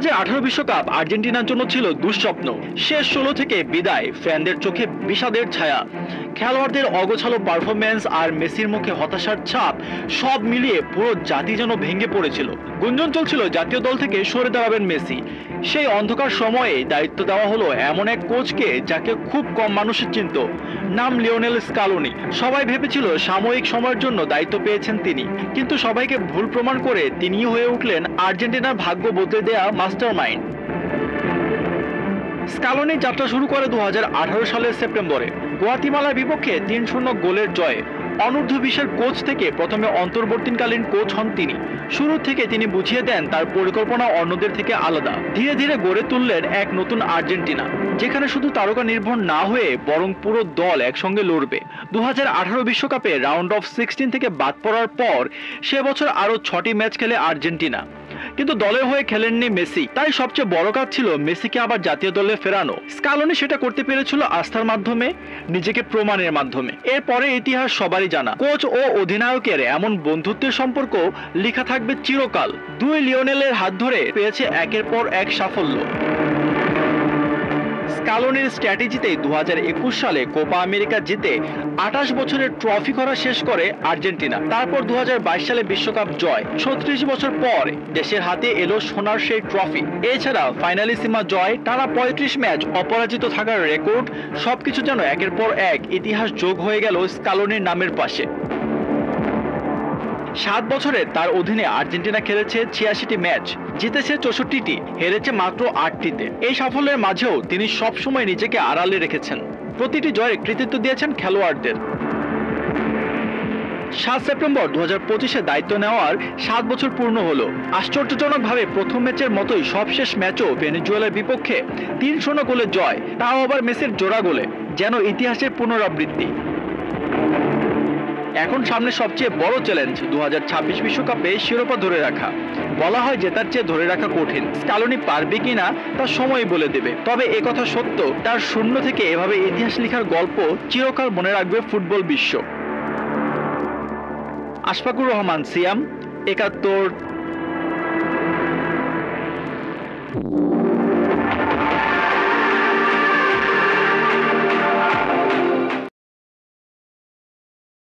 2018 বিশ্বকাপ আর্জেন্টিনার জন্য ছিল দুঃস্বপ্ন। শেষ 16 থেকে বিদায়, ফ্যানদের চোখে বিষাদের ছায়া, খেলোয়াড়দের অগোছালো পারফরম্যান্স আর মেসির মুখে হতাশার ছাপ, সব মিলিয়ে পুরো জাতি যেন ভেঙে পড়েছিল। গুঞ্জন চলছিল জাতীয় দল থেকে সরে দাঁড়াবেন মেসি। সেই অন্ধকার সময়ে দায়িত্ব দেওয়া হলো এমন এক কোচকে যাকে খুব কম মানুষের চিনত, নাম লিওনেল স্কালোনি। সবাই ভেবেছিল সাময়িক সময়ের জন্য দায়িত্ব পেয়েছেন তিনি, কিন্তু সবাইকে ভুল প্রমাণ করে তিনিই হয়ে উঠলেন আর্জেন্টিনার ভাগ্য বদলে দেয়া মাস্টারমাইন্ড। স্কালোনি যাত্রা শুরু করে 2018 সালের সেপ্টেম্বরে গুয়াতিমালার বিপক্ষে 3-0 গোলের জয়ে। অনূর্ধ্ব-20 কোচ থেকে প্রথমে অন্তর্বর্তীকালীন কোচ হন তিনি। শুরু থেকে তিনি বুঝিয়ে দেন তার পরিকল্পনা অন্যদের থেকে আলাদা। ধীরে ধীরে গড়ে তুললেন এক নতুন আর্জেন্টিনা, যেখানে শুধু তারকা নির্ভর না হয়ে বরং পুরো দল একসঙ্গে লড়বে। 2018 বিশ্বকাপে রাউন্ড অফ 16 থেকে বাদ পড়ার পর সে বছর আরও 6টি ম্যাচ খেলে আর্জেন্টিনা, কিন্তু দলের হয়ে খেলেননি মেসি। তাই সবচেয়ে বড় কাজ ছিল মেসিকে আবার জাতীয় দলে ফেরানো। স্কালোনি সেটা করতে পেরেছিল আস্থার মাধ্যমে, নিজেকে প্রমাণের মাধ্যমে। এরপরে ইতিহাস সবারই জানা, কোচ ও অধিনায়কের এমন বন্ধুত্বের সম্পর্ক লেখা থাকবে চিরকাল। দুই লিওনেলের হাত ধরে পেয়েছে একের পর এক সাফল্য। স্কালোনির স্ট্র্যাটেজিতে 2021 সালে কোপা আমেরিকা জিতে 28 বছরের ট্রফি করা শেষ করে আর্জেন্টিনা। তারপর 2022 সালে বিশ্বকাপ জয়। 36 বছর পর দেশের হাতে এলো সোনার সেই ট্রফি। এছাড়া ফাইনালিসিমা জয়, টানা 35 ম্যাচ অপরাজিত থাকার রেকর্ড, সবকিছু যেন একের পর এক ইতিহাস যোগ হয়ে গেল স্কালোনির নামের পাশে। 7 বছরে তার অধীনে আর্জেন্টিনা খেলেছে 86টি ম্যাচ, জিতেছে 64টি, হেরেছে মাত্র 8টিতে। এই সাফল্যের মাঝেও তিনি সবসময় নিজেকে আড়ালে রেখেছেন। প্রতিটি জয়ের কৃতিত্ব দিয়েছেন খেলোয়াড়দের। 7 সেপ্টেম্বর 2025-এ দায়িত্ব নেওয়ার 7 বছর পূর্ণ হলো। আশ্চর্যজনকভাবে প্রথম ম্যাচের মতোই সবশেষ ম্যাচও ভেনেজুয়েলার বিপক্ষে 3-0 গোলে জয়, তাও আবার মেসির জোড়া গোলে, যেন ইতিহাসের পুনরাবৃত্তি। এখন সামনে সবচেয়ে বড় চ্যালেঞ্জ 2026 বিশ্বকাপে শিরোপা ধরে রাখা। বলা হয় জেতার চেয়ে ধরে রাখা কঠিন। স্কালোনি পারবে কিনা তা সময় বলে দেবে। তবে একথা সত্য, তার শূন্য থেকে এভাবে ইতিহাস লেখার গল্প চিরকাল মনে রাখবে ফুটবল বিশ্ব। আশফাকুর রহমান, সিয়াম, 71।